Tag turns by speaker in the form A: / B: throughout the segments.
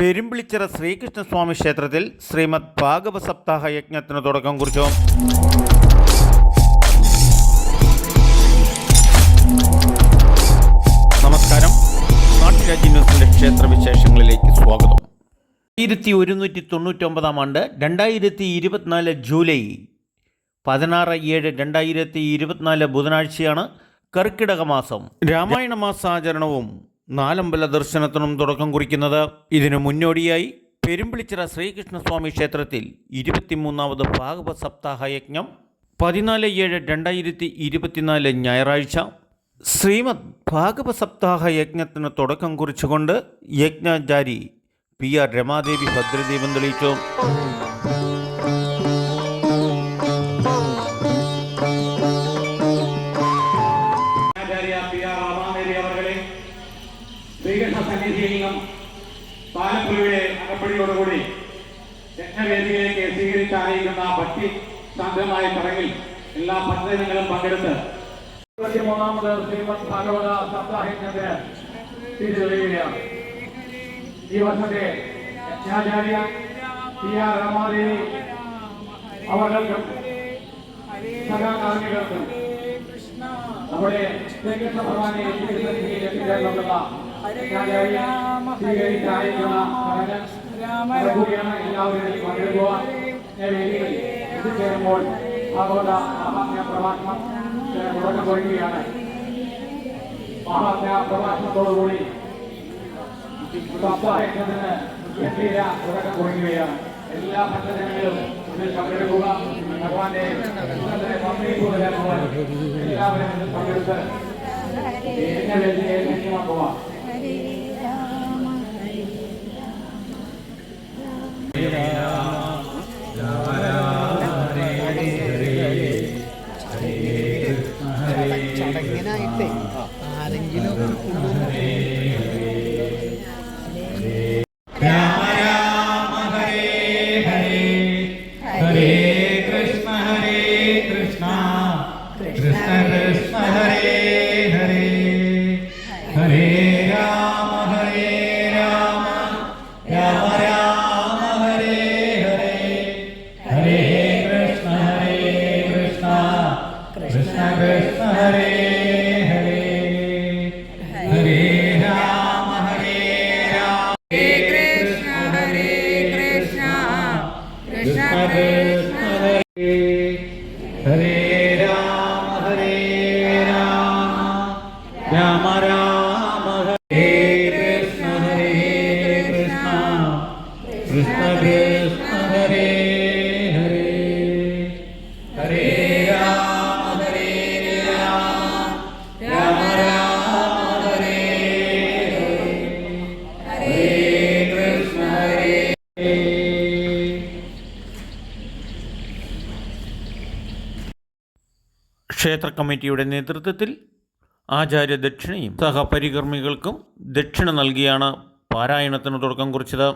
A: പെരുമ്പിളിച്ചിറ ശ്രീകൃഷ്ണസ്വാമി ക്ഷേത്രത്തിൽ ശ്രീമദ് ഭാഗവത സപ്താഹ യജ്ഞത്തിന് തുടക്കം കുറിച്ചു. നമസ്കാരം, നാട്ടുരാജ്യ ന്യൂസിൻ്റെ ക്ഷേത്രവിശേഷങ്ങളിലേക്ക് സ്വാഗതം. 1199 ആണ്ട് 2024 ജൂലൈ 16/7/2024 ബുധനാഴ്ചയാണ് കർക്കിടക മാസം. രാമായണ മാസാചരണവും നാലമ്പല ദർശനത്തിനും തുടക്കം കുറിക്കുന്നത്. ഇതിനു മുന്നോടിയായി പെരുമ്പിളിച്ചിറ ശ്രീകൃഷ്ണസ്വാമി ക്ഷേത്രത്തിൽ 23ാമത് ഭാഗവത സപ്താഹ യജ്ഞം 14/7/2024 ഞായറാഴ്ച ശ്രീമദ് ഭാഗവത സപ്താഹ യജ്ഞത്തിന് തുടക്കം കുറിച്ചുകൊണ്ട് യജ്ഞാചാരി PR രമാദേവി ഭദ്രദീപം തെളിയിച്ചു.
B: ശ്രീകൃഷ്ണ സന്നിധിയിൽ നിന്നും പാലപ്പുഴയുടെ അകപ്പടിയോടുകൂടി യജ്ഞവേദിയിലേക്ക് സ്വീകരിച്ചായിരിക്കുന്ന ഭക്തി സാന്ദ്രമായ ചടങ്ങിൽ എല്ലാ ഭക്തജനങ്ങളും പങ്കെടുത്ത് 23ാമത് ശ്രീമദ് ഭാഗവത സപ്താഹയജ്ഞത്തിന് തിരിതെളിയുകയാണ്. ഈ വർഷത്തെ യജ്ഞാചാര്യ PR രമാദേവി അവർക്കും സഹകാർമ്മികർക്കും നമ്മുടെ ശ്രീകൃഷ്ണ ഭഗവാനെ എത്തിച്ചേർന്നുള്ള സ്വീകരിച്ചായിരിക്കുന്ന എല്ലാവരും പങ്കെടുക്കുവാൻ എത്തിച്ചേരുമ്പോൾ ഭാഗവത മഹാത്മ്യ പ്രഭാഷണം തുടക്കം കുറിക്കുകയാണ്. മഹാത്മ്യ പ്രഭാഷണത്തോടുകൂടി സപ്താഹയജ്ഞത്തിന് തുടക്കം കുറിക്കുകയാണ്. എല്ലാ ഭക്തജനങ്ങളും ഇതിൽ പങ്കെടുക്കുക. ഭഗവാന്റെ എല്ലാവരും ഇതിൽ പങ്കെടുത്ത് യജ്ഞവേദിയെ ലക്ഷ്യമാക്കുക.
C: ചടങ്ങിനായിട്ട് ആരെങ്കിലും
A: ക്ഷേത്ര കമ്മിറ്റിയുടെ നേതൃത്വത്തിൽ ആചാര്യ ദക്ഷിണയും സഹപരികർമ്മികൾക്കും ദക്ഷിണ നൽകിയാണ് പാരായണത്തിന് തുടക്കം കുറിച്ചത്.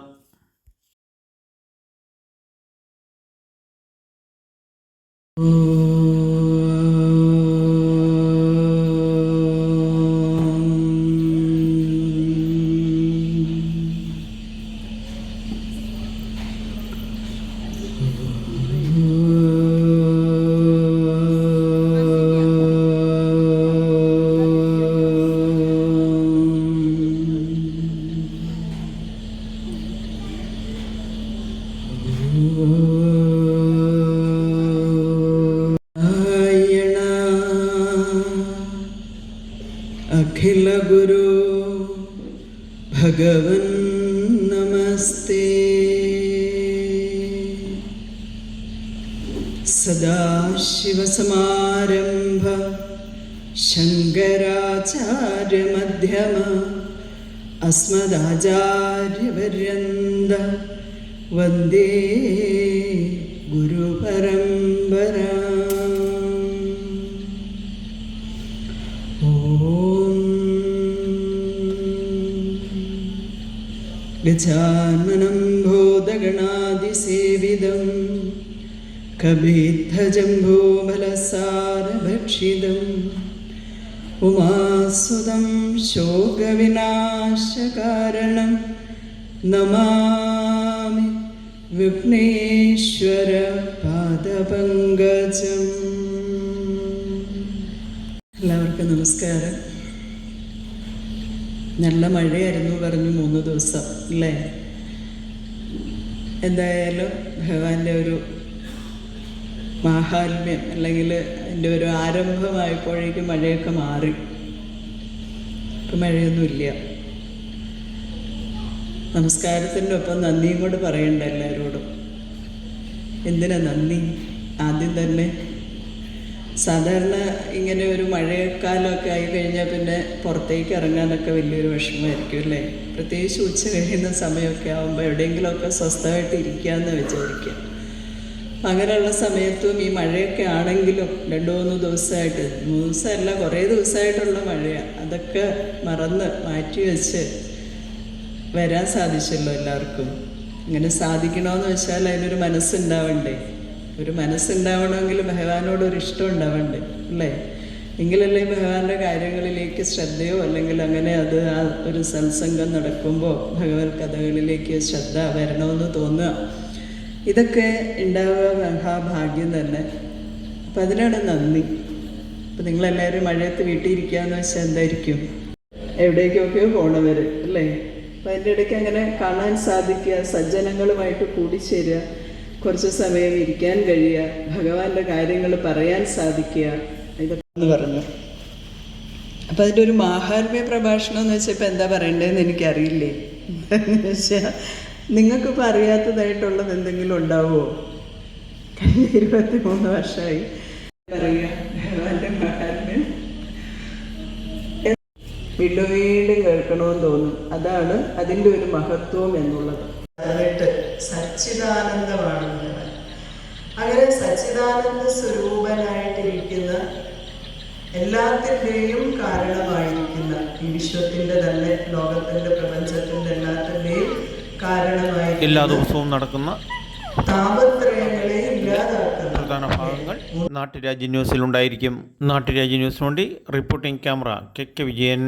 C: अखिल गुरु भगवन नमस्ते. सदाशिव समारंभ शंकराचार्य मध्यम अस्मदाचार्य पर्यंत वंदे गुरु परंपरा. गजाननं भूतगणादिसेवितं कबीद्धजम्बूफलसारभक्षितम् उमासुतं शोकविनाशकारणं നമാമി വിഘ്നേശ്വര പാദപങ്കജം. എല്ലാവർക്കും നമസ്കാരം. നല്ല മഴയായിരുന്നു പറഞ്ഞു 3 ദിവസം അല്ലേ? എന്തായാലും ഭഗവാന്റെ ഒരു മാഹാത്മ്യം അല്ലെങ്കിൽ എൻ്റെ ഒരു ആരംഭമായപ്പോഴേക്കും മഴയൊക്കെ മാറി. ഇപ്പം മഴയൊന്നുമില്ല. നമസ്കാരത്തിൻ്റെ ഒപ്പം നന്ദിയും കൂടെ പറയണ്ട എല്ലാവരോടും. എന്തിനാ നന്ദി? ആദ്യം തന്നെ സാധാരണ ഇങ്ങനെ ഒരു മഴക്കാലമൊക്കെ ആയി കഴിഞ്ഞാൽ പിന്നെ പുറത്തേക്ക് ഇറങ്ങാനൊക്കെ വലിയൊരു വിഷമമായിരിക്കും അല്ലേ? പ്രത്യേകിച്ച് ഉച്ച കഴിയുന്ന സമയമൊക്കെ ആകുമ്പോൾ എവിടെയെങ്കിലുമൊക്കെ സ്വസ്ഥമായിട്ട് ഇരിക്കാമെന്ന് വിചാരിക്കുക. അങ്ങനെയുള്ള സമയത്തും ഈ മഴയൊക്കെ ആണെങ്കിലും 2-3 ദിവസമായിട്ട്, 3 ദിവസമല്ല കുറേ ദിവസമായിട്ടുള്ള മഴയാണ്, അതൊക്കെ മറന്ന് മാറ്റി വെച്ച് വരാൻ സാധിച്ചല്ലോ എല്ലാവർക്കും. ഇങ്ങനെ സാധിക്കണമെന്ന് വെച്ചാൽ അതിനൊരു മനസ്സുണ്ടാവണ്ടേ? ഒരു മനസ്സുണ്ടാവണമെങ്കിൽ ഭഗവാനോടൊരു ഇഷ്ടം ഉണ്ടാവണ്ടേ അല്ലേ? എങ്കിലല്ലേ ഭഗവാന്റെ കാര്യങ്ങളിലേക്ക് ശ്രദ്ധയോ അല്ലെങ്കിൽ അങ്ങനെ അത് ആ ഒരു സത്സംഗം നടക്കുമ്പോൾ ഭഗവത് കഥകളിലേക്ക് ശ്രദ്ധ വരണമെന്ന് തോന്നുക. ഇതൊക്കെ ഉണ്ടാവുക മഹാഭാഗ്യം തന്നെ. അപ്പം അതിനാണ് നന്ദി. അപ്പം നിങ്ങളെല്ലാവരും മഴയത്ത് വീട്ടിൽ ഇരിക്കുകയെന്ന് വെച്ചാൽ എന്തായിരിക്കും? എവിടേക്കൊക്കെയോ പോണവർ അല്ലേ? അപ്പം അതിൻ്റെ ഇടയ്ക്ക് അങ്ങനെ കാണാൻ സാധിക്കുക, സജ്ജനങ്ങളുമായിട്ട് കൂടിച്ചേരുക, കുറച്ച് സമയം ഇരിക്കാൻ കഴിയുക, ഭഗവാന്റെ കാര്യങ്ങൾ പറയാൻ സാധിക്കുക, ഇതൊക്കെ എന്ന് പറഞ്ഞു. അപ്പം അതിൻ്റെ ഒരു മാഹാത്മ്യ പ്രഭാഷണം എന്ന് വെച്ചാൽ ഇപ്പം എന്താ പറയേണ്ടതെന്ന് എനിക്കറിയില്ലേ. എന്ന് വെച്ചാൽ നിങ്ങൾക്കിപ്പോൾ അറിയാത്തതായിട്ടുള്ളത് എന്തെങ്കിലും ഉണ്ടാവുമോ? കഴിഞ്ഞ 23 വർഷമായി പറയുക ഭഗവാന്റെ മാഹാത്മ്യം വീണ്ടും വീണ്ടും കേൾക്കണമെന്ന് തോന്നും. അതാണ് അതിൻ്റെ ഒരു മഹത്വം എന്നുള്ളത്. എന്നിട്ട് സച്ചിദാനന്ദമാണ് ഭഗവാൻ. അങ്ങനെ സച്ചിദാനന്ദ സ്വരൂപനായിട്ടിരിക്കുന്ന, എല്ലാത്തിൻ്റെയും കാരണമായിരിക്കുന്ന, ഈ വിശ്വത്തിൻ്റെ തന്നെ, ലോകത്തിൻ്റെ, പ്രപഞ്ചത്തിൻ്റെ എല്ലാത്തിൻ്റെയും കാരണമായിരിക്കുന്ന,
A: എല്ലാ ദിവസവും നടക്കുന്ന
C: താപത്രയങ്ങളെ ഇല്ലാതാക്കുന്ന
A: പ്രധാന ഭാഗങ്ങൾ നാട്ടുരാജ്യ ന്യൂസിലുണ്ടായിരിക്കും. നാട്ടുരാജ്യ ന്യൂസിന് വേണ്ടി റിപ്പോർട്ടിംഗ് ക്യാമറ KK വിജയൻ.